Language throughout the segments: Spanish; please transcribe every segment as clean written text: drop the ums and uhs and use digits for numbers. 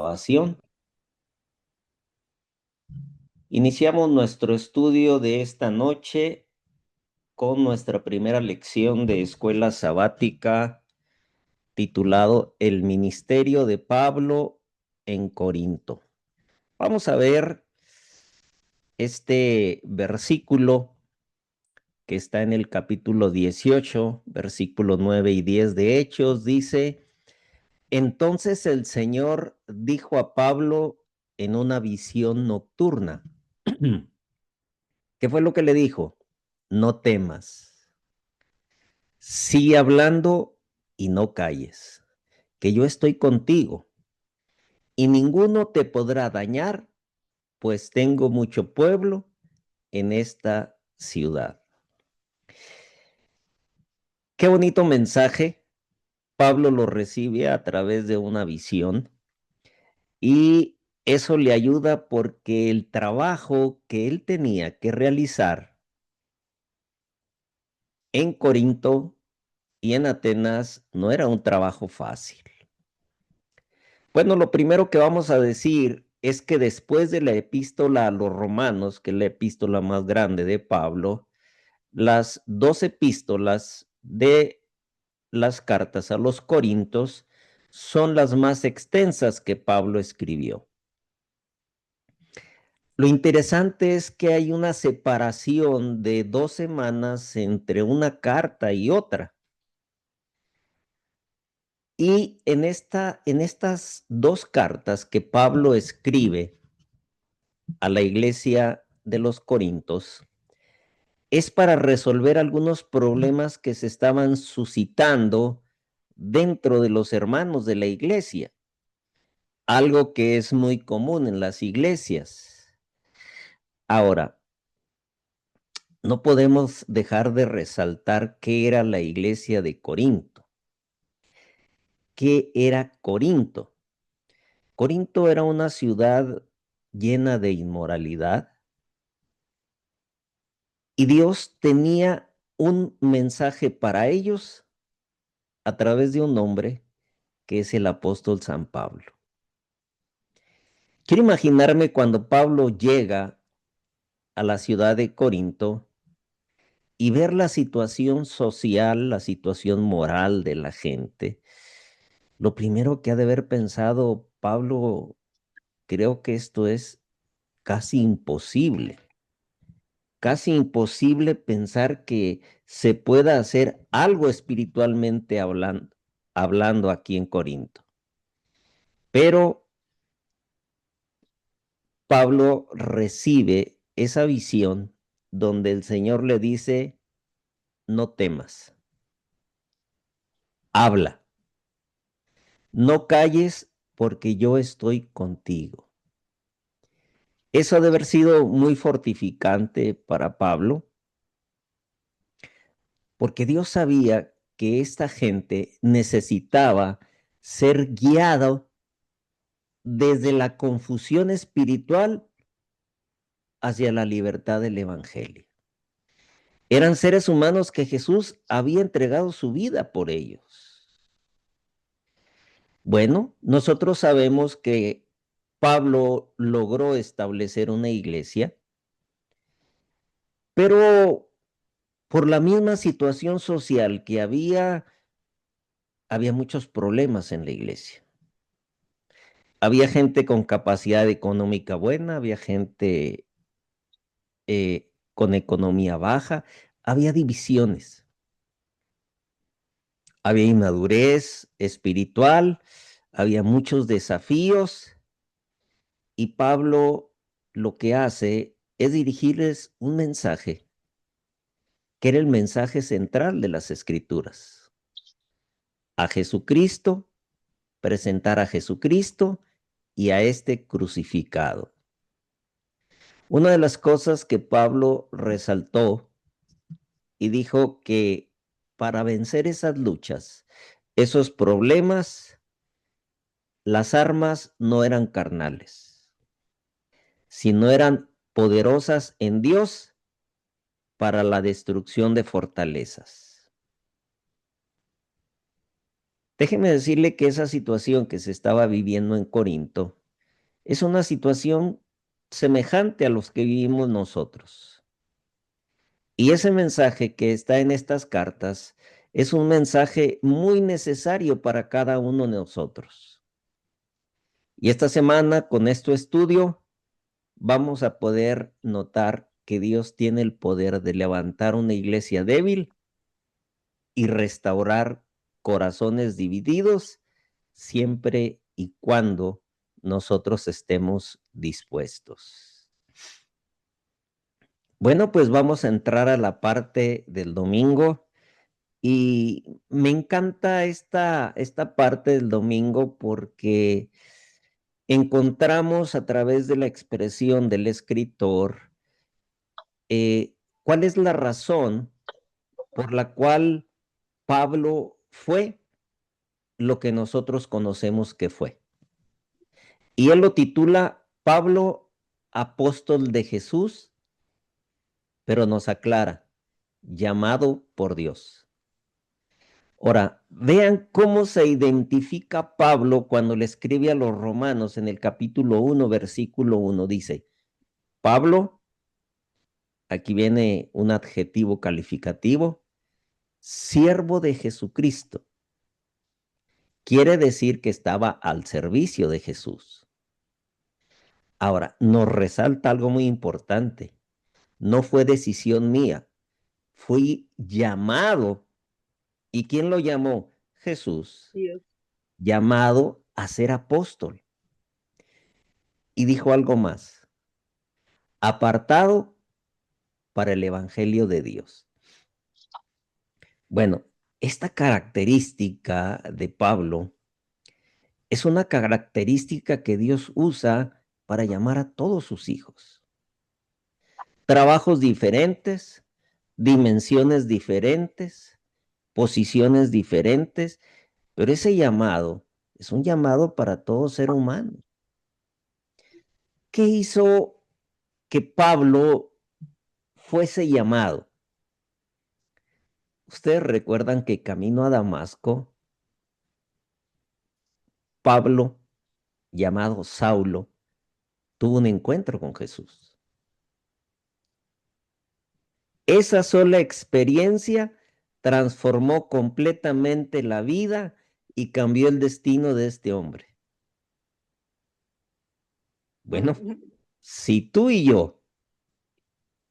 Grabación. Iniciamos nuestro estudio de esta noche con nuestra primera lección de escuela sabática titulado El ministerio de Pablo en Corinto. Vamos a ver este versículo que está en el capítulo 18, versículos 9 y 10 de Hechos. Dice: Entonces el Señor dijo a Pablo en una visión nocturna. ¿Qué fue lo que le dijo? No temas. Sigue hablando y no calles, que yo estoy contigo y ninguno te podrá dañar, pues tengo mucho pueblo en esta ciudad. Qué bonito mensaje. Pablo lo recibe a través de una visión y eso le ayuda porque el trabajo que él tenía que realizar en Corinto y en Atenas no era un trabajo fácil. Bueno, lo primero que vamos a decir es que después de la epístola a los romanos, que es la epístola más grande de Pablo, las dos epístolas de las cartas a los Corintios son las más extensas que Pablo escribió. Lo interesante es que hay una separación de 2 semanas entre una carta y otra. Y en estas dos cartas que Pablo escribe a la iglesia de los Corintios, es para resolver algunos problemas que se estaban suscitando dentro de los hermanos de la iglesia, algo que es muy común en las iglesias. Ahora, no podemos dejar de resaltar qué era la iglesia de Corinto. ¿Qué era Corinto? Corinto era una ciudad llena de inmoralidad y Dios tenía un mensaje para ellos a través de un hombre que es el apóstol San Pablo. Quiero imaginarme cuando Pablo llega a la ciudad de Corinto y ver la situación social, la situación moral de la gente. Lo primero que ha de haber pensado Pablo, creo que esto es casi imposible pensar que se pueda hacer algo espiritualmente hablando aquí en Corinto. Pero Pablo recibe esa visión donde el Señor le dice: no temas, habla, no calles porque yo estoy contigo. Eso ha de haber sido muy fortificante para Pablo, porque Dios sabía que esta gente necesitaba ser guiado desde la confusión espiritual hacia la libertad del Evangelio. Eran seres humanos que Jesús había entregado su vida por ellos. Bueno, nosotros sabemos que Pablo logró establecer una iglesia, pero por la misma situación social que había muchos problemas en la iglesia. Había gente con capacidad económica buena, había gente con economía baja, había divisiones, había inmadurez espiritual, había muchos desafíos y Pablo lo que hace es dirigirles un mensaje que era el mensaje central de las Escrituras: a Jesucristo, presentar a Jesucristo y a este crucificado. Una de las cosas que Pablo resaltó y dijo que para vencer esas luchas, esos problemas, las armas no eran carnales, sino eran poderosas en Dios para la destrucción de fortalezas. Déjeme decirle que esa situación que se estaba viviendo en Corinto es una situación semejante a los que vivimos nosotros. Y ese mensaje que está en estas cartas es un mensaje muy necesario para cada uno de nosotros. Y esta semana, con este estudio, vamos a poder notar que Dios tiene el poder de levantar una iglesia débil y restaurar corazones divididos siempre y cuando nosotros estemos dispuestos. Bueno, pues vamos a entrar a la parte del domingo y me encanta esta parte del domingo porque encontramos a través de la expresión del escritor eh, cuál es la razón por la cual Pablo fue lo que nosotros conocemos que fue. Y él lo titula Pablo, apóstol de Jesús, pero nos aclara, llamado por Dios. Ahora, vean cómo se identifica Pablo cuando le escribe a los romanos en el capítulo 1, versículo 1. Dice, Pablo, aquí viene un adjetivo calificativo, siervo de Jesucristo. Quiere decir que estaba al servicio de Jesús. Ahora, nos resalta algo muy importante. No fue decisión mía. Fui llamado. ¿Y quién lo llamó? Jesús. Dios. Llamado a ser apóstol. Y dijo algo más. Apartado para el evangelio de Dios. Bueno, esta característica de Pablo es una característica que Dios usa para llamar a todos sus hijos. Trabajos diferentes, dimensiones diferentes, posiciones diferentes, pero ese llamado es un llamado para todo ser humano. ¿Qué hizo que Pablo fuese llamado? Ustedes recuerdan que camino a Damasco, Pablo, llamado Saulo, tuvo un encuentro con Jesús. Esa sola experiencia transformó completamente la vida y cambió el destino de este hombre. Bueno, si tú y yo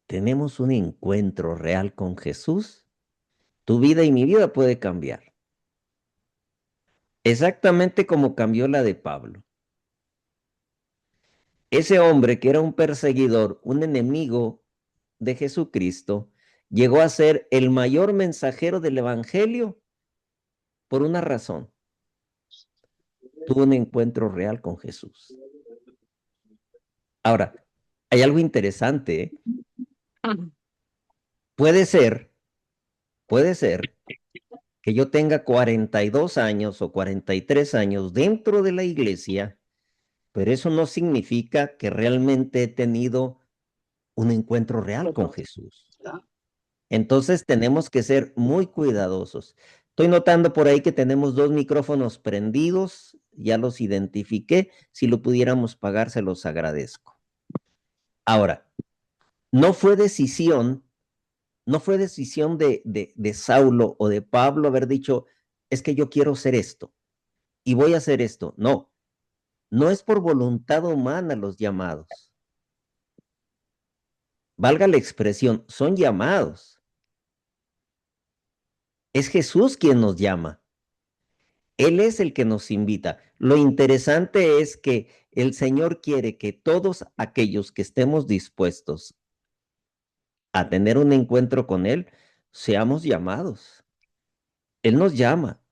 tenemos un encuentro real con Jesús, tu vida y mi vida puede cambiar. Exactamente como cambió la de Pablo. Ese hombre que era un perseguidor, un enemigo de Jesucristo, llegó a ser el mayor mensajero del Evangelio por una razón. Tuvo un encuentro real con Jesús. Ahora, hay algo interesante, ¿eh? Puede ser que yo tenga 42 años o 43 años dentro de la iglesia, pero eso no significa que realmente he tenido un encuentro real con Jesús. Entonces tenemos que ser muy cuidadosos. Estoy notando por ahí que tenemos dos micrófonos prendidos, ya los identifiqué. Si lo pudiéramos pagar, se los agradezco. Ahora, no fue decisión, no fue decisión de Saulo o de Pablo haber dicho, es que yo quiero hacer esto y voy a hacer esto. No, no es por voluntad humana los llamados. Valga la expresión, son llamados. Es Jesús quien nos llama. Él es el que nos invita. Lo interesante es que el Señor quiere que todos aquellos que estemos dispuestos a tener un encuentro con Él, seamos llamados. Él nos llama.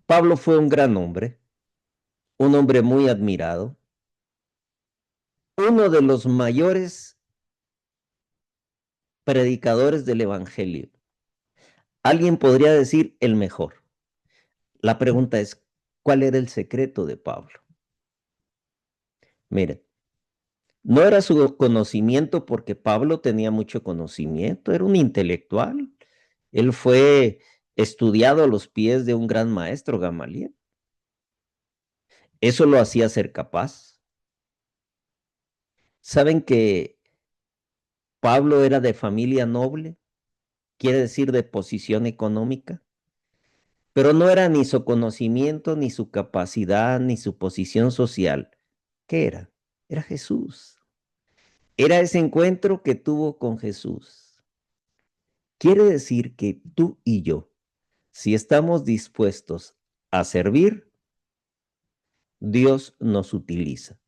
Pablo fue un gran hombre, un hombre muy admirado, uno de los mayores predicadores del Evangelio. Alguien podría decir el mejor. La pregunta es, ¿cuál era el secreto de Pablo? Miren, no era su conocimiento porque Pablo tenía mucho conocimiento, era un intelectual. Él fue estudiado a los pies de un gran maestro, Gamaliel. Eso lo hacía ser capaz. ¿Saben que Pablo era de familia noble? Quiere decir de posición económica. Pero no era ni su conocimiento, ni su capacidad, ni su posición social. ¿Qué era? Era Jesús. Era ese encuentro que tuvo con Jesús. Quiere decir que tú y yo, si estamos dispuestos a servir, Dios nos utiliza.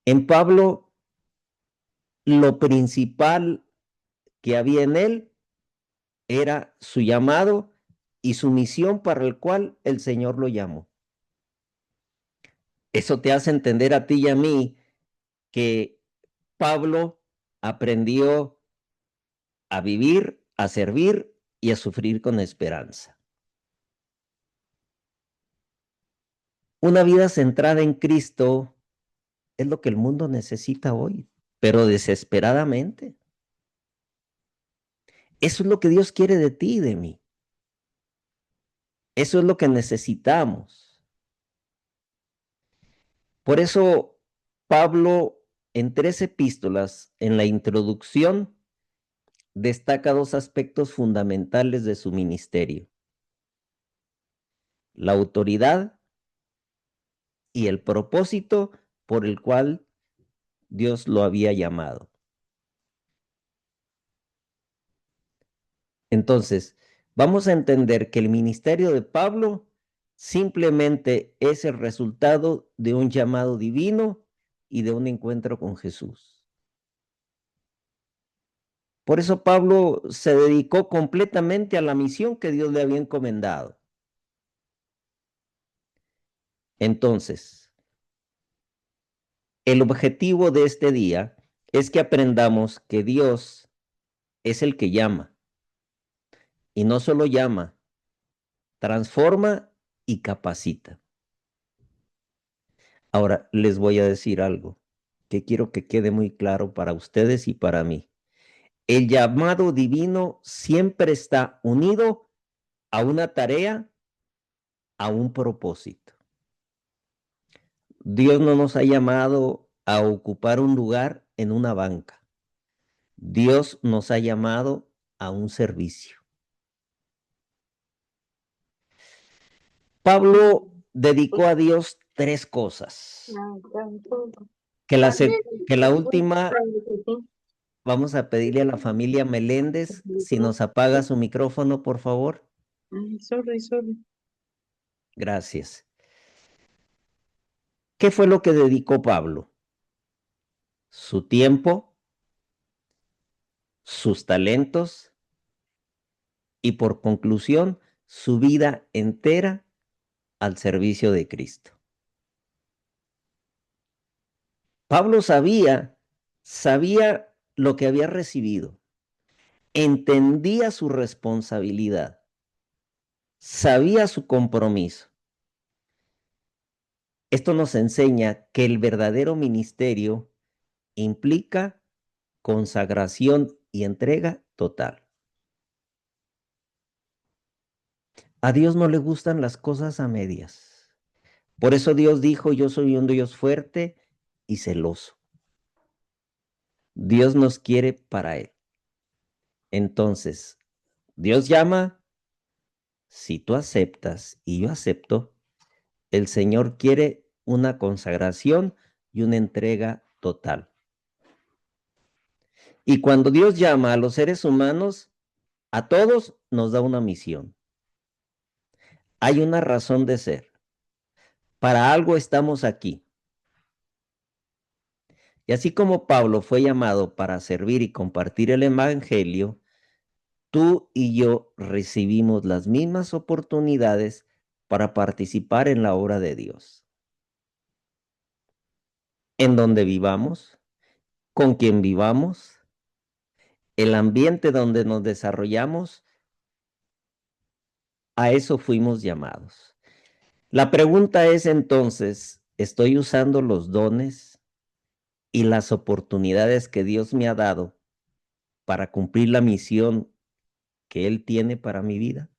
En Pablo, lo principal que había en él era su llamado y su misión para el cual el Señor lo llamó. Eso te hace entender a ti y a mí que Pablo aprendió a vivir, a servir y a sufrir con esperanza. Una vida centrada en Cristo es lo que el mundo necesita hoy, pero desesperadamente. Eso es lo que Dios quiere de ti y de mí. Eso es lo que necesitamos. Por eso Pablo, en 3 epístolas, en la introducción, destaca 2 aspectos fundamentales de su ministerio: la autoridad y el propósito por el cual Dios lo había llamado. Entonces, vamos a entender que el ministerio de Pablo simplemente es el resultado de un llamado divino y de un encuentro con Jesús. Por eso Pablo se dedicó completamente a la misión que Dios le había encomendado. Entonces, el objetivo de este día es que aprendamos que Dios es el que llama, y no solo llama, transforma y capacita. Ahora les voy a decir algo que quiero que quede muy claro para ustedes y para mí. El llamado divino siempre está unido a una tarea, a un propósito. Dios no nos ha llamado a ocupar un lugar en una banca. Dios nos ha llamado a un servicio. Pablo dedicó a Dios 3 cosas. Que la última, vamos a pedirle a la familia Meléndez si nos apaga su micrófono, por favor. Sorry. Gracias. ¿Qué fue lo que dedicó Pablo? Su tiempo, sus talentos y, por conclusión, su vida entera al servicio de Cristo. Pablo sabía lo que había recibido, entendía su responsabilidad, sabía su compromiso. Esto nos enseña que el verdadero ministerio implica consagración y entrega total. A Dios no le gustan las cosas a medias. Por eso Dios dijo: yo soy un Dios fuerte y celoso. Dios nos quiere para Él. Entonces, Dios llama, si tú aceptas y yo acepto, el Señor quiere una consagración y una entrega total. Y cuando Dios llama a los seres humanos, a todos nos da una misión. Hay una razón de ser. Para algo estamos aquí. Y así como Pablo fue llamado para servir y compartir el evangelio, tú y yo recibimos las mismas oportunidades para participar en la obra de Dios. En donde vivamos, con quien vivamos, el ambiente donde nos desarrollamos, a eso fuimos llamados. La pregunta es entonces, ¿estoy usando los dones y las oportunidades que Dios me ha dado para cumplir la misión que Él tiene para mi vida?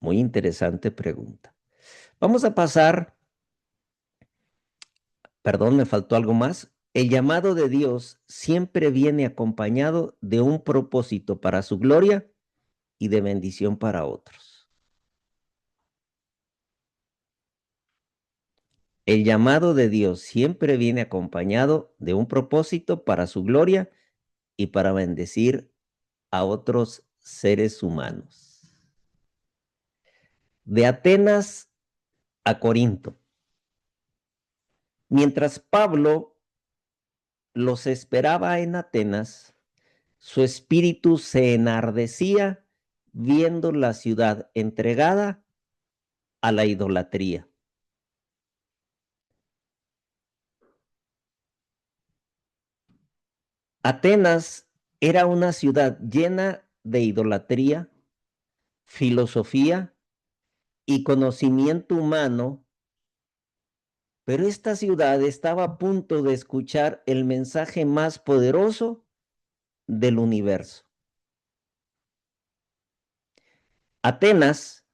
Muy interesante pregunta. Vamos a pasar, perdón, me faltó algo más. El llamado de Dios siempre viene acompañado de un propósito para su gloria y de bendición para otros. El llamado de Dios siempre viene acompañado de un propósito para su gloria y para bendecir a otros seres humanos. De Atenas a Corinto. Mientras Pablo los esperaba en Atenas, su espíritu se enardecía viendo la ciudad entregada a la idolatría. Atenas era una ciudad llena de idolatría, filosofía y conocimiento humano, pero esta ciudad estaba a punto de escuchar el mensaje más poderoso del universo. Atenas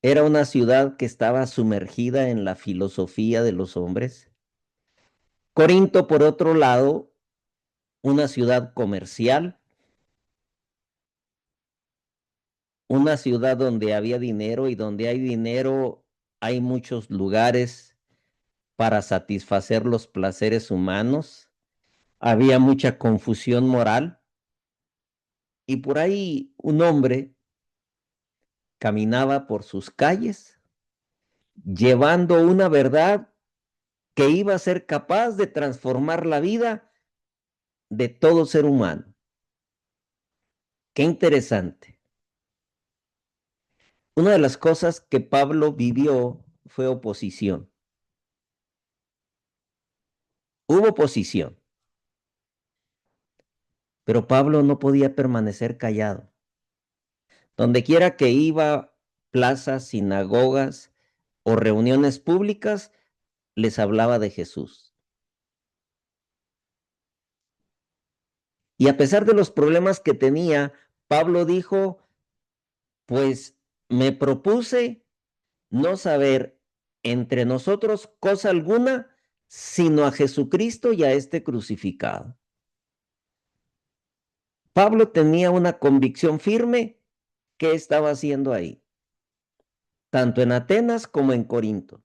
era una ciudad que estaba sumergida en la filosofía de los hombres. Corinto, por otro lado, una ciudad comercial, una ciudad donde había dinero y donde hay dinero hay muchos lugares para satisfacer los placeres humanos. Había mucha confusión moral y por ahí un hombre caminaba por sus calles llevando una verdad que iba a ser capaz de transformar la vida de todo ser humano. Qué interesante. Una de las cosas que Pablo vivió fue oposición. Hubo oposición, pero Pablo no podía permanecer callado. Donde quiera que iba, plazas, sinagogas o reuniones públicas, les hablaba de Jesús. Y a pesar de los problemas que tenía, Pablo dijo, pues me propuse no saber entre nosotros cosa alguna, sino a Jesucristo y a este crucificado. Pablo tenía una convicción firme que estaba haciendo ahí, tanto en Atenas como en Corinto.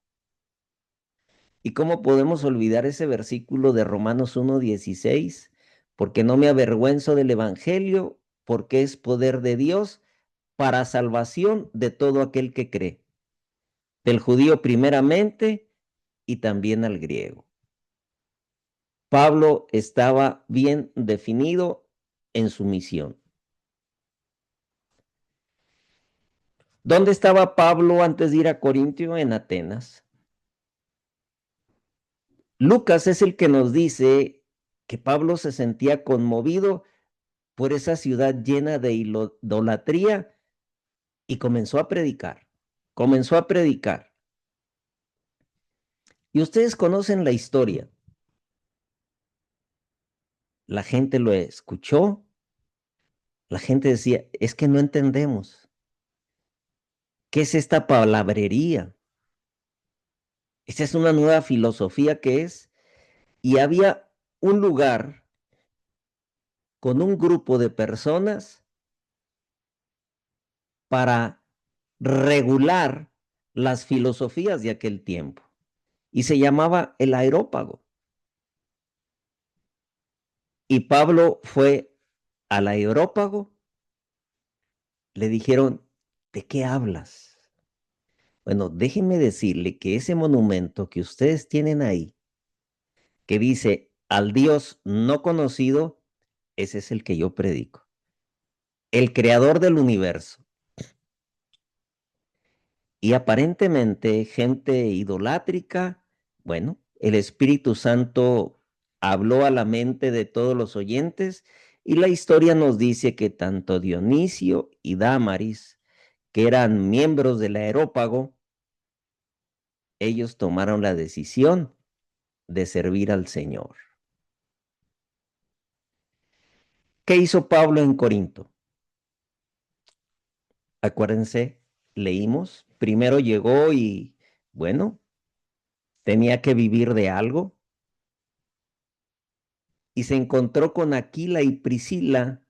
¿Y cómo podemos olvidar ese versículo de Romanos 1:16? Porque no me avergüenzo del Evangelio, porque es poder de Dios para salvación de todo aquel que cree, del judío primeramente y también al griego. Pablo estaba bien definido en su misión. ¿Dónde estaba Pablo antes de ir a Corintio? En Atenas. Lucas es el que nos dice que Pablo se sentía conmovido por esa ciudad llena de idolatría y comenzó a predicar. Comenzó a predicar. Y ustedes conocen la historia. La gente lo escuchó. La gente decía, es que no entendemos. ¿Qué es esta palabrería? Esta es una nueva filosofía que es. Y había un lugar con un grupo de personas para regular las filosofías de aquel tiempo. Y se llamaba el Areópago. Y Pablo fue al Areópago, le dijeron, ¿de qué hablas? Bueno, déjenme decirle que ese monumento que ustedes tienen ahí, que dice al Dios no conocido, ese es el que yo predico. El creador del universo. Y aparentemente gente idolátrica, bueno, el Espíritu Santo habló a la mente de todos los oyentes y la historia nos dice que tanto Dionisio y Dámaris, que eran miembros del Areópago, ellos tomaron la decisión de servir al Señor. ¿Qué hizo Pablo en Corinto? Acuérdense, leímos, primero llegó y, bueno, tenía que vivir de algo y se encontró con Aquila y Priscila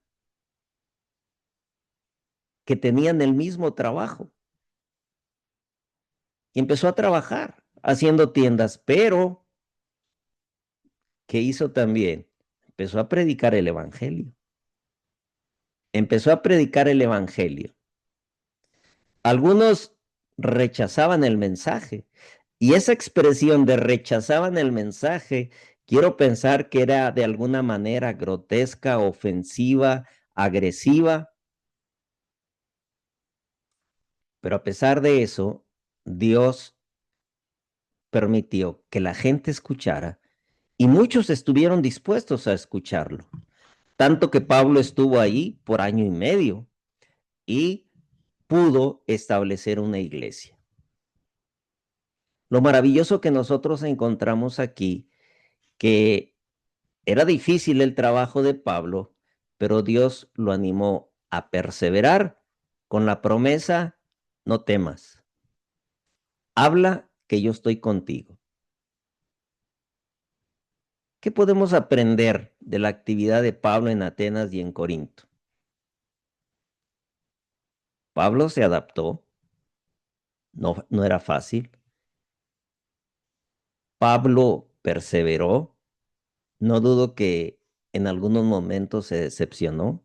que tenían el mismo trabajo y empezó a trabajar haciendo tiendas, pero ¿qué hizo también? Empezó a predicar el evangelio. Empezó a predicar el evangelio. Algunos rechazaban el mensaje y esa expresión de rechazaban el mensaje, quiero pensar que era de alguna manera grotesca, ofensiva, agresiva, pero a pesar de eso, Dios permitió que la gente escuchara y muchos estuvieron dispuestos a escucharlo, tanto que Pablo estuvo ahí por año y medio y pudo establecer una iglesia. Lo maravilloso que nosotros encontramos aquí, que era difícil el trabajo de Pablo, pero Dios lo animó a perseverar con la promesa, no temas, habla que yo estoy contigo. ¿Qué podemos aprender de la actividad de Pablo en Atenas y en Corinto? Pablo se adaptó, no era fácil. Pablo perseveró, no dudo que en algunos momentos se decepcionó,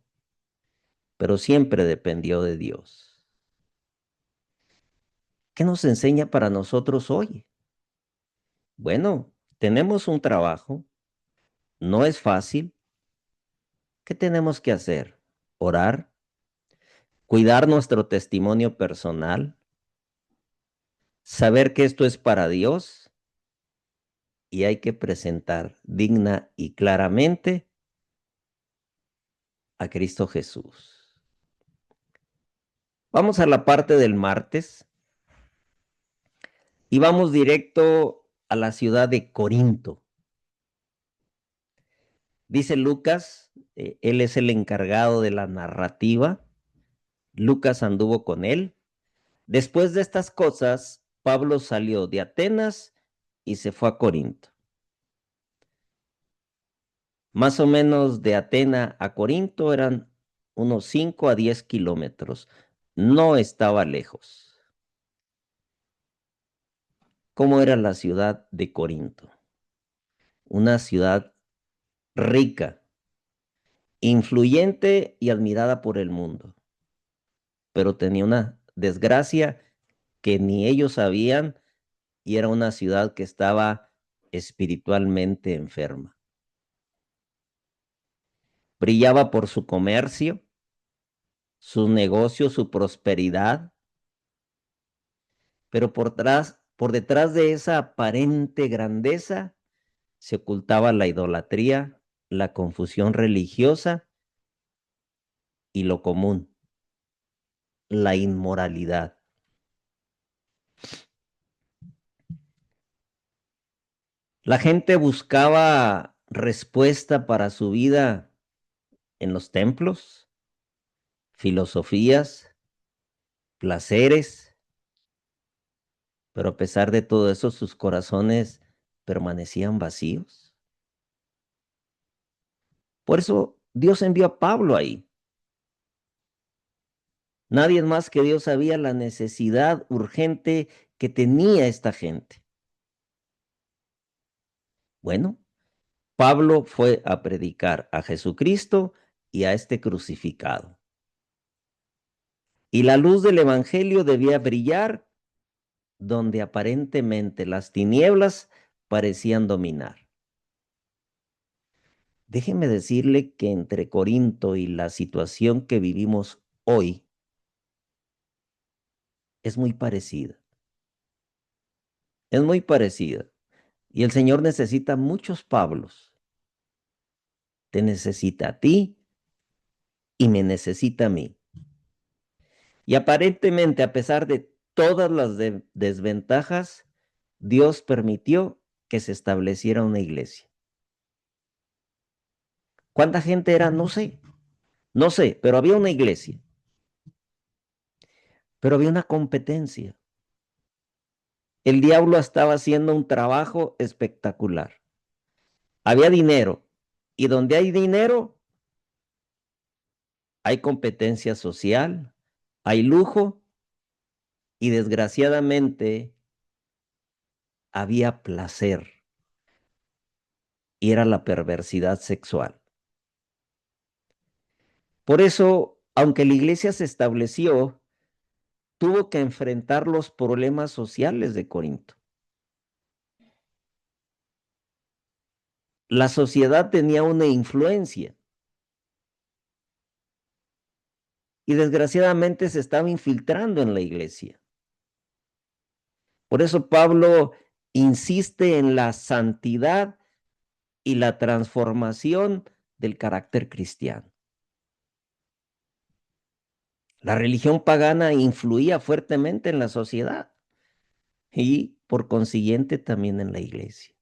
pero siempre dependió de Dios. ¿Qué nos enseña para nosotros hoy? Bueno, tenemos un trabajo, no es fácil. ¿Qué tenemos que hacer? Orar, cuidar nuestro testimonio personal, saber que esto es para Dios y hay que presentar digna y claramente a Cristo Jesús. Vamos a la parte del martes y vamos directo a la ciudad de Corinto. Dice Lucas, él es el encargado de la narrativa. Lucas anduvo con él. Después de estas cosas, Pablo salió de Atenas y se fue a Corinto. Más o menos de Atenas a Corinto eran unos 5 a 10 kilómetros. No estaba lejos. ¿Cómo era la ciudad de Corinto? Una ciudad rica, influyente y admirada por el mundo, pero tenía una desgracia que ni ellos sabían y era una ciudad que estaba espiritualmente enferma. Brillaba por su comercio, su negocio, su prosperidad, pero por detrás de esa aparente grandeza se ocultaba la idolatría, la confusión religiosa y lo común, la inmoralidad. La gente buscaba respuesta para su vida en los templos, filosofías, placeres, pero a pesar de todo eso sus corazones permanecían vacíos. Por eso Dios envió a Pablo ahí. Nadie más que Dios sabía la necesidad urgente que tenía esta gente. Bueno, Pablo fue a predicar a Jesucristo y a este crucificado. Y la luz del Evangelio debía brillar donde aparentemente las tinieblas parecían dominar. Déjeme decirle que entre Corinto y la situación que vivimos hoy es muy parecida. Es muy parecida. Y el Señor necesita muchos Pablos. Te necesita a ti y me necesita a mí. Y aparentemente, a pesar de todas las desventajas, Dios permitió que se estableciera una iglesia. ¿Cuánta gente era? No sé. No sé, pero había una iglesia, pero había una competencia. El diablo estaba haciendo un trabajo espectacular. Había dinero, y donde hay dinero, hay competencia social, hay lujo, y desgraciadamente había placer, y era la perversidad sexual. Por eso, aunque la iglesia se estableció, tuvo que enfrentar los problemas sociales de Corinto. La sociedad tenía una influencia y desgraciadamente se estaba infiltrando en la iglesia. Por eso Pablo insiste en la santidad y la transformación del carácter cristiano. La religión pagana influía fuertemente en la sociedad y por consiguiente también en la iglesia.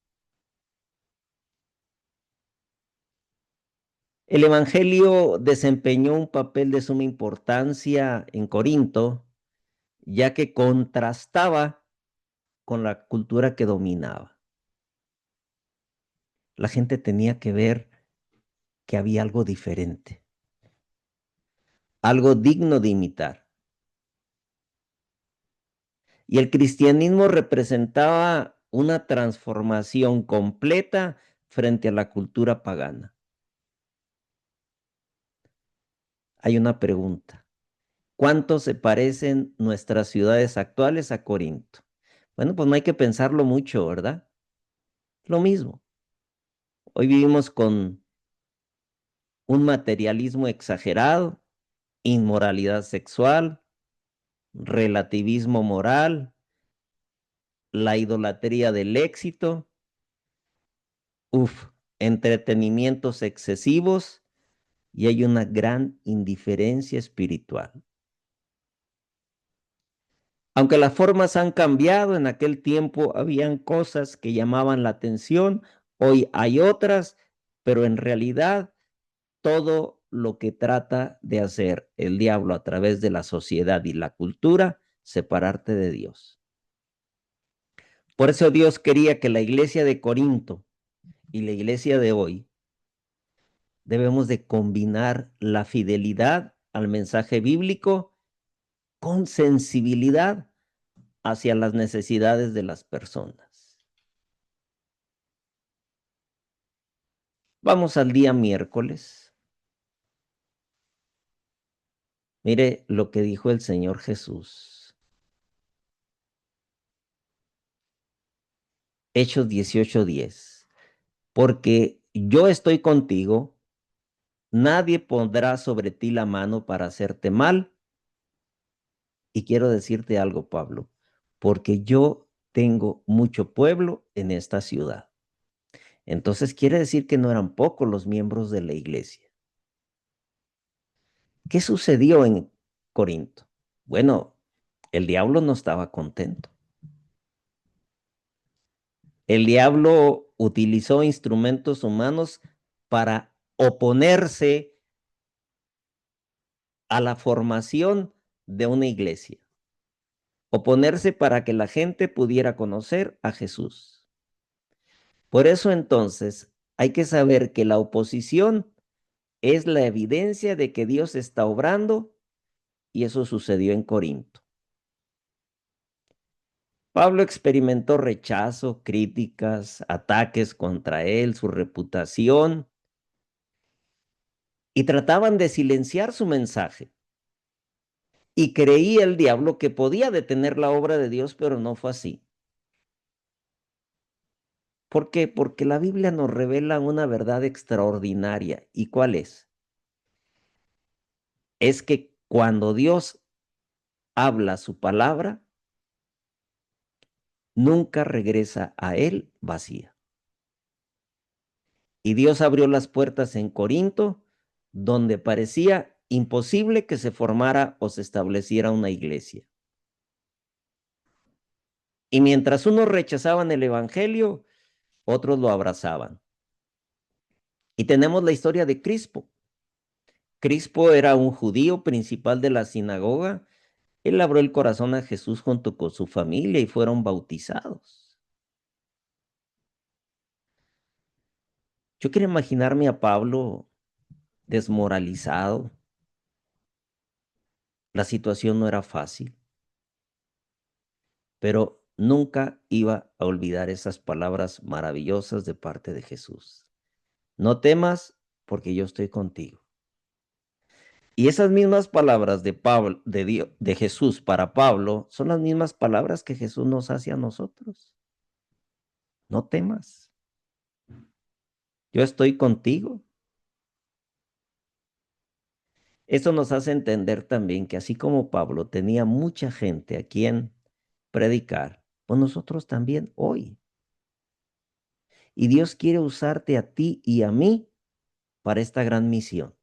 El evangelio desempeñó un papel de suma importancia en Corinto, ya que contrastaba con la cultura que dominaba. La gente tenía que ver que había algo diferente, algo digno de imitar. Y el cristianismo representaba una transformación completa frente a la cultura pagana. Hay una pregunta. ¿Cuánto se parecen nuestras ciudades actuales a Corinto? Bueno, pues no hay que pensarlo mucho, ¿verdad? Lo mismo. Hoy vivimos con un materialismo exagerado, inmoralidad sexual, relativismo moral, la idolatría del éxito, entretenimientos excesivos y hay una gran indiferencia espiritual. Aunque las formas han cambiado, en aquel tiempo habían cosas que llamaban la atención, hoy hay otras, pero en realidad todo lo que trata de hacer el diablo a través de la sociedad y la cultura, separarte de Dios. Por eso Dios quería que la iglesia de Corinto y la iglesia de hoy debemos de combinar la fidelidad al mensaje bíblico con sensibilidad hacia las necesidades de las personas. Vamos al día miércoles. Mire lo que dijo el Señor Jesús. Hechos 18:10. Porque yo estoy contigo, nadie pondrá sobre ti la mano para hacerte mal. Y quiero decirte algo, Pablo, porque yo tengo mucho pueblo en esta ciudad. Entonces quiere decir que no eran pocos los miembros de la iglesia. ¿Qué sucedió en Corinto? Bueno, el diablo no estaba contento. El diablo utilizó instrumentos humanos para oponerse a la formación de una iglesia. Oponerse para que la gente pudiera conocer a Jesús. Por eso entonces hay que saber que la oposición es la evidencia de que Dios está obrando y eso sucedió en Corinto. Pablo experimentó rechazo, críticas, ataques contra él, su reputación, y trataban de silenciar su mensaje. Y creía el diablo que podía detener la obra de Dios, pero no fue así. ¿Por qué? Porque la Biblia nos revela una verdad extraordinaria. ¿Y cuál es? Es que cuando Dios habla su palabra, nunca regresa a él vacía. Y Dios abrió las puertas en Corinto, donde parecía imposible que se formara o se estableciera una iglesia. Y mientras unos rechazaban el evangelio, otros lo abrazaban. Y tenemos la historia de Crispo. Crispo era un judío principal de la sinagoga. Él abrió el corazón a Jesús junto con su familia y fueron bautizados. Yo quiero imaginarme a Pablo desmoralizado. La situación no era fácil, pero nunca iba a olvidar esas palabras maravillosas de parte de Jesús. No temas, porque yo estoy contigo. Y esas mismas palabras de Pablo, de Dios, de Jesús para Pablo, son las mismas palabras que Jesús nos hace a nosotros. No temas, yo estoy contigo. Eso nos hace entender también que así como Pablo tenía mucha gente a quien predicar, pues nosotros también hoy. Y Dios quiere usarte a ti y a mí para esta gran misión.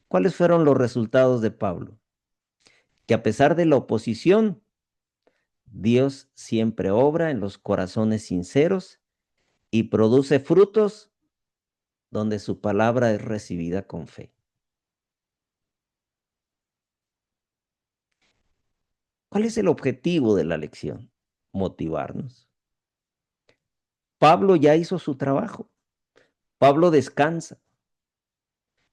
¿Cuáles fueron los resultados de Pablo? Que a pesar de la oposición, Dios siempre obra en los corazones sinceros y produce frutos donde su palabra es recibida con fe. ¿Cuál es el objetivo de la lección? Motivarnos. Pablo ya hizo su trabajo. Pablo descansa.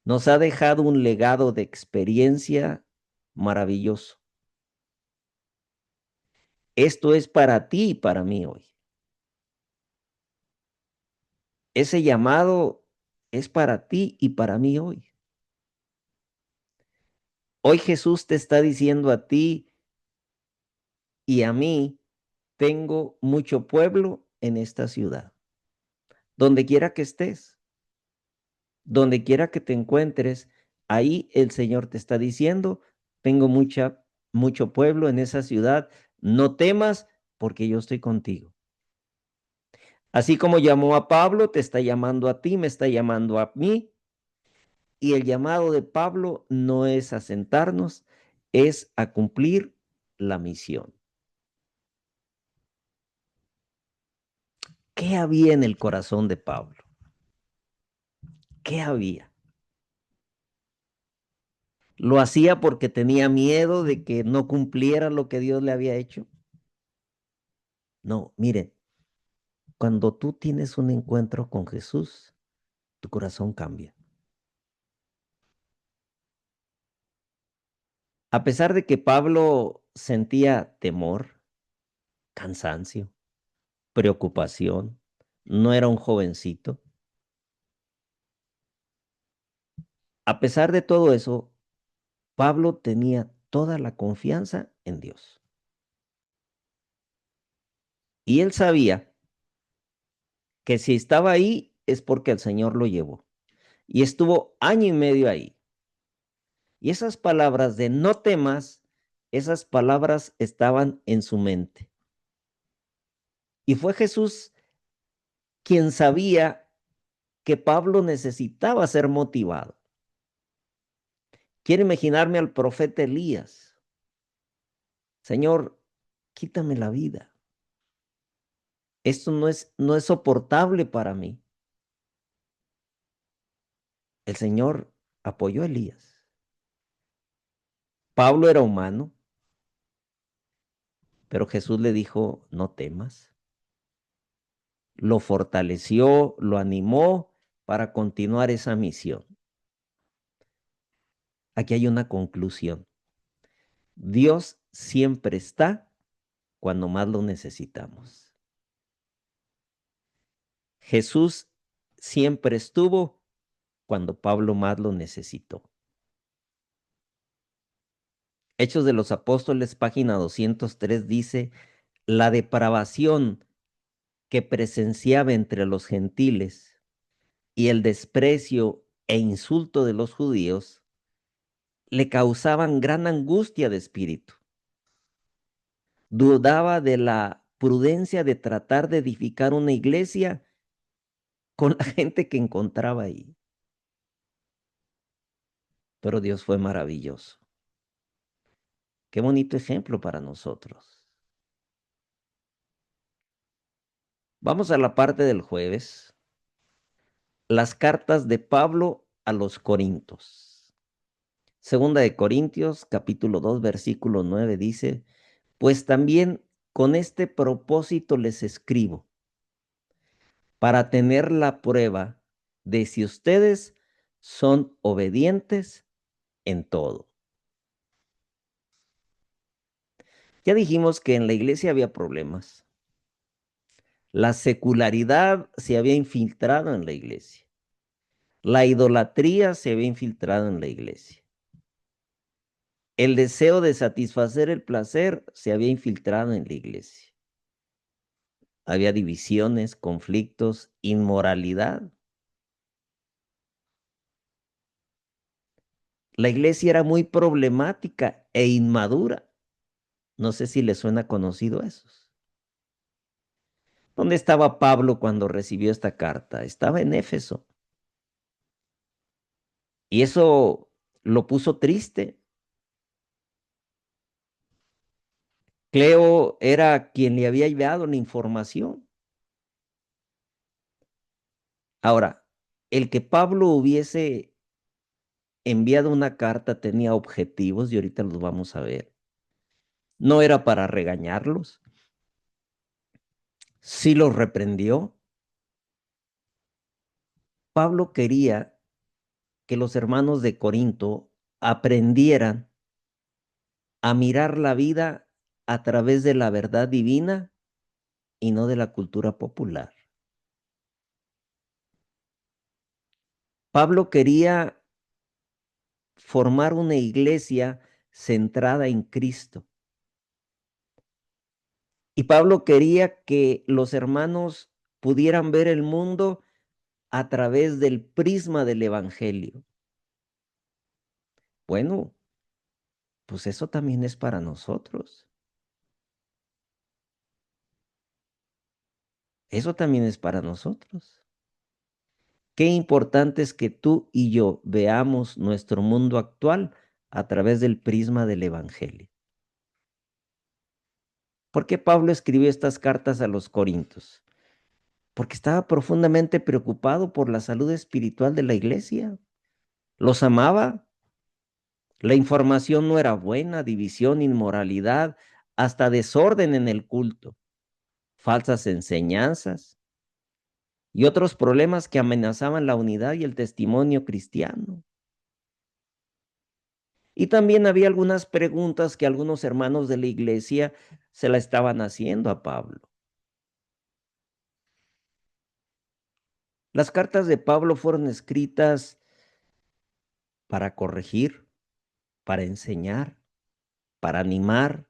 Nos ha dejado un legado de experiencia maravilloso. Esto es para ti y para mí hoy. Ese llamado es para ti y para mí hoy. Hoy Jesús te está diciendo a ti y a mí, tengo mucho pueblo en esta ciudad. Donde quiera que estés, donde quiera que te encuentres, ahí el Señor te está diciendo, tengo mucho pueblo en esa ciudad, no temas porque yo estoy contigo. Así como llamó a Pablo, te está llamando a ti, me está llamando a mí. Y el llamado de Pablo no es a sentarnos, es a cumplir la misión. ¿Qué había en el corazón de Pablo? ¿Qué había? ¿Lo hacía porque tenía miedo de que no cumpliera lo que Dios le había hecho? No, miren, cuando tú tienes un encuentro con Jesús, tu corazón cambia. A pesar de que Pablo sentía temor, cansancio, preocupación, no era un jovencito. A pesar de todo eso, Pablo tenía toda la confianza en Dios. Y él sabía que si estaba ahí es porque el Señor lo llevó. Y estuvo año y medio ahí. Y esas palabras de no temas, esas palabras estaban en su mente. Y fue Jesús quien sabía que Pablo necesitaba ser motivado. Quiero imaginarme al profeta Elías. Señor, quítame la vida. Esto no es soportable para mí. El Señor apoyó a Elías. Pablo era humano, pero Jesús le dijo, no temas. Lo fortaleció, lo animó para continuar esa misión. Aquí hay una conclusión. Dios siempre está cuando más lo necesitamos. Jesús siempre estuvo cuando Pablo más lo necesitó. Hechos de los Apóstoles, página 203, dice, la depravación que presenciaba entre los gentiles y el desprecio e insulto de los judíos le causaban gran angustia de espíritu. Dudaba de la prudencia de tratar de edificar una iglesia con la gente que encontraba ahí. Pero Dios fue maravilloso. Qué bonito ejemplo para nosotros. Vamos a la parte del jueves. Las cartas de Pablo a los Corintios. Segunda de Corintios, capítulo 2, versículo 9 dice, pues también con este propósito les escribo, para tener la prueba de si ustedes son obedientes en todo. Ya dijimos que en la iglesia había problemas. La secularidad se había infiltrado en la iglesia. La idolatría se había infiltrado en la iglesia. El deseo de satisfacer el placer se había infiltrado en la iglesia. Había divisiones, conflictos, inmoralidad. La iglesia era muy problemática e inmadura. No sé si les suena conocido eso. ¿Dónde estaba Pablo cuando recibió esta carta? Estaba en Éfeso. Y eso lo puso triste. Cleo era quien le había enviado la información. Ahora, el que Pablo hubiese enviado una carta tenía objetivos y ahorita los vamos a ver. No era para regañarlos. Sí los reprendió. Pablo quería que los hermanos de Corinto aprendieran a mirar la vida a través de la verdad divina y no de la cultura popular. Pablo quería formar una iglesia centrada en Cristo. Y Pablo quería que los hermanos pudieran ver el mundo a través del prisma del Evangelio. Bueno, pues eso también es para nosotros. Eso también es para nosotros. Qué importante es que tú y yo veamos nuestro mundo actual a través del prisma del Evangelio. ¿Por qué Pablo escribió estas cartas a los Corintios? Porque estaba profundamente preocupado por la salud espiritual de la iglesia. Los amaba. La información no era buena, división, inmoralidad, hasta desorden en el culto, falsas enseñanzas y otros problemas que amenazaban la unidad y el testimonio cristiano. Y también había algunas preguntas que algunos hermanos de la iglesia se la estaban haciendo a Pablo. Las cartas de Pablo fueron escritas para corregir, para enseñar, para animar,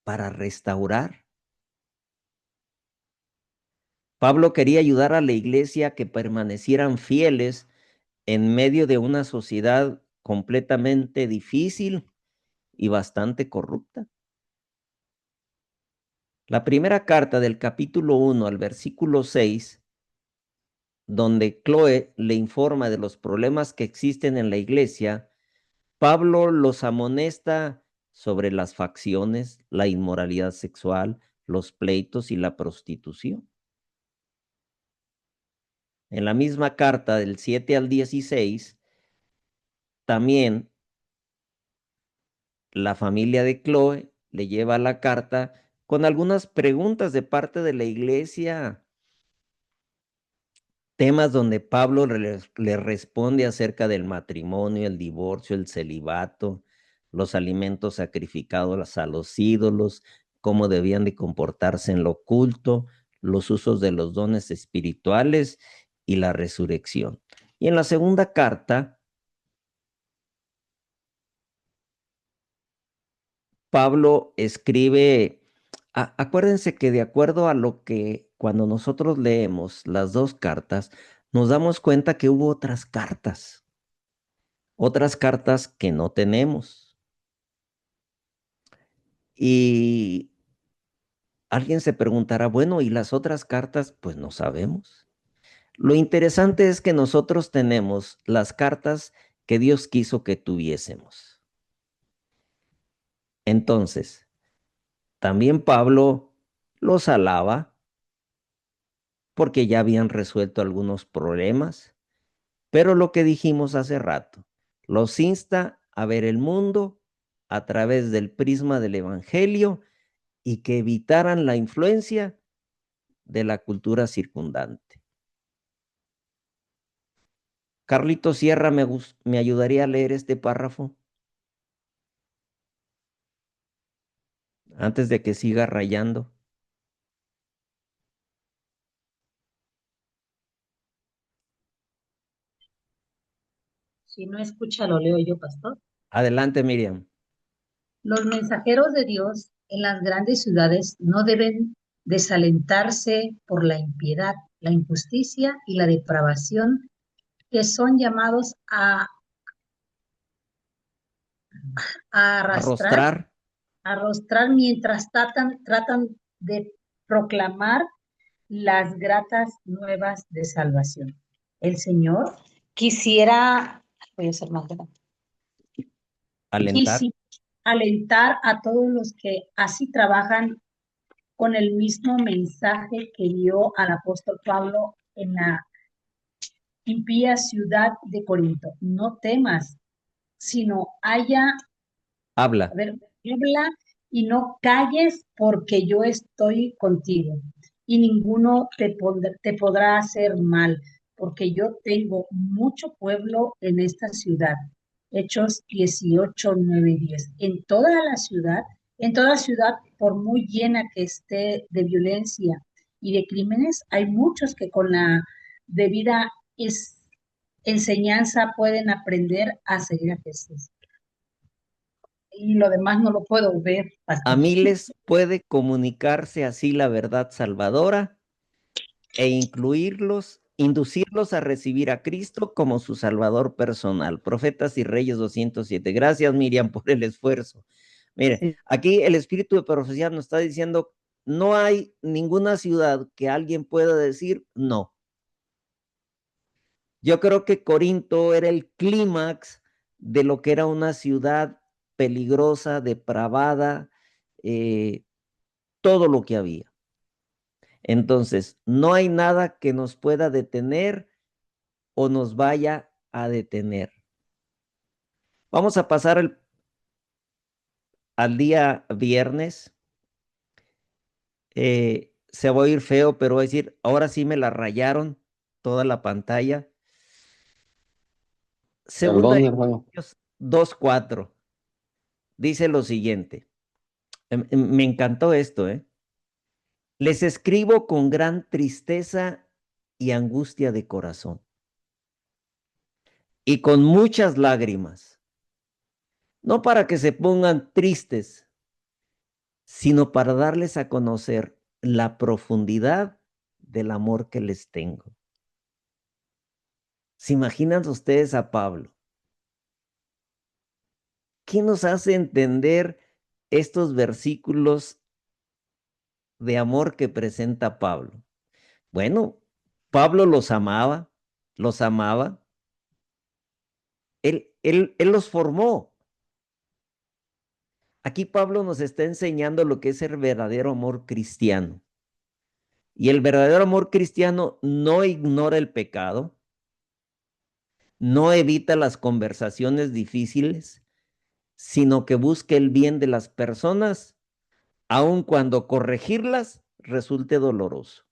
para restaurar. Pablo quería ayudar a la iglesia a que permanecieran fieles en medio de una sociedad completamente difícil y bastante corrupta. La primera carta del capítulo 1 al versículo 6, donde Chloe le informa de los problemas que existen en la iglesia, Pablo los amonesta sobre las facciones, la inmoralidad sexual, los pleitos y la prostitución. En la misma carta del 7 al 16, también la familia de Chloe le lleva la carta con algunas preguntas de parte de la iglesia, temas donde Pablo le responde acerca del matrimonio, el divorcio, el celibato, los alimentos sacrificados a los ídolos, cómo debían de comportarse en lo oculto, los usos de los dones espirituales y la resurrección. Y en la segunda carta, Pablo escribe, acuérdense que de acuerdo a lo que cuando nosotros leemos las dos cartas, nos damos cuenta que hubo otras cartas que no tenemos. Y alguien se preguntará, bueno, ¿y las otras cartas? Pues no sabemos. Lo interesante es que nosotros tenemos las cartas que Dios quiso que tuviésemos. Entonces, también Pablo los alaba porque ya habían resuelto algunos problemas, Pero lo que dijimos hace rato, los insta a ver el mundo a través del prisma del Evangelio y que evitaran la influencia de la cultura circundante. Carlito Sierra, me ayudaría a leer este párrafo antes de que siga rayando. Si no escucha, lo leo yo, pastor. Adelante, Miriam. Los mensajeros de Dios en las grandes ciudades no deben desalentarse por la impiedad, la injusticia y la depravación que son llamados a arrastrar, Arrostrar. mientras tratan de proclamar las gratas nuevas de salvación. El Señor quisiera, voy a ser más grande, Alentar. quisiera alentar a todos los que así trabajan con el mismo mensaje que dio al apóstol Pablo en la impía ciudad de Corinto. No temas, sino a Habla. ver, habla y no calles porque yo estoy contigo y ninguno te podrá hacer mal porque yo tengo mucho pueblo en esta ciudad. Hechos 18, 9 y 10. En toda ciudad, por muy llena que esté de violencia y de crímenes, hay muchos que con la debida enseñanza pueden aprender a seguir a Jesús y lo demás no lo puedo ver, A pastor. miles puede comunicarse así la verdad salvadora e incluirlos, inducirlos a recibir a Cristo como su Salvador personal. Profetas y Reyes 207. Gracias, Miriam, por el esfuerzo. Mire, Sí. aquí el espíritu de profecía nos está diciendo, no hay ninguna ciudad que alguien pueda decir no. Yo creo que Corinto era el clímax de lo que era una ciudad peligrosa, depravada, eh, todo lo que había. Entonces, no hay nada que nos pueda detener o nos vaya a detener. Vamos a pasar al día viernes. Se va a oír feo, pero voy a decir, ahora sí me la rayaron toda la pantalla. Segunda Perdón, de hermano. Corintios 2:4 dice lo siguiente. Me encantó esto, ¿eh? Les escribo con gran tristeza y angustia de corazón y con muchas lágrimas, no para que se pongan tristes, sino para darles a conocer la profundidad del amor que les tengo. ¿Se imaginan ustedes a Pablo? ¿Qué nos hace entender estos versículos de amor que presenta Pablo? Bueno, Pablo los amaba, él los formó. Aquí Pablo nos está enseñando lo que es el verdadero amor cristiano. Y el verdadero amor cristiano no ignora el pecado, no evita las conversaciones difíciles, sino que busca el bien de las personas, aun cuando corregirlas resulte doloroso.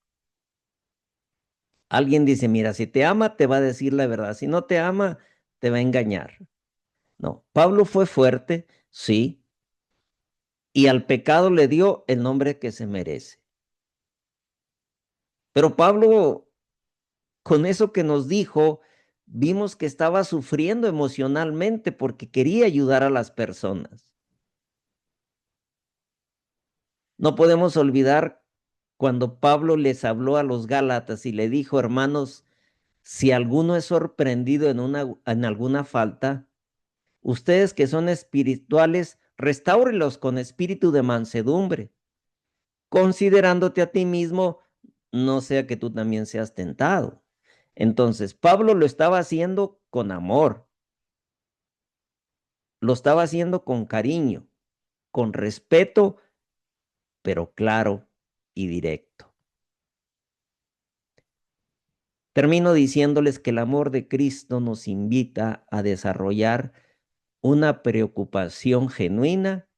Alguien dice, mira, si te ama, te va a decir la verdad. Si no te ama, te va a engañar. No, Pablo fue fuerte, sí, y al pecado le dio el nombre que se merece. Pero Pablo, con eso que nos dijo, vimos que estaba sufriendo emocionalmente porque quería ayudar a las personas. No podemos olvidar cuando Pablo les habló a los Gálatas y le dijo, hermanos, si alguno es sorprendido en alguna falta, ustedes que son espirituales, restáurelos con espíritu de mansedumbre, considerándote a ti mismo, no sea que tú también seas tentado. Entonces, Pablo lo estaba haciendo con amor, lo estaba haciendo con cariño, con respeto, pero claro y directo. Termino diciéndoles que el amor de Cristo nos invita a desarrollar una preocupación genuina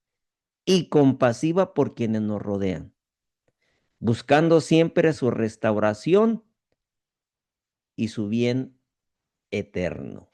y compasiva por quienes nos rodean, buscando siempre su restauración y su bien eterno.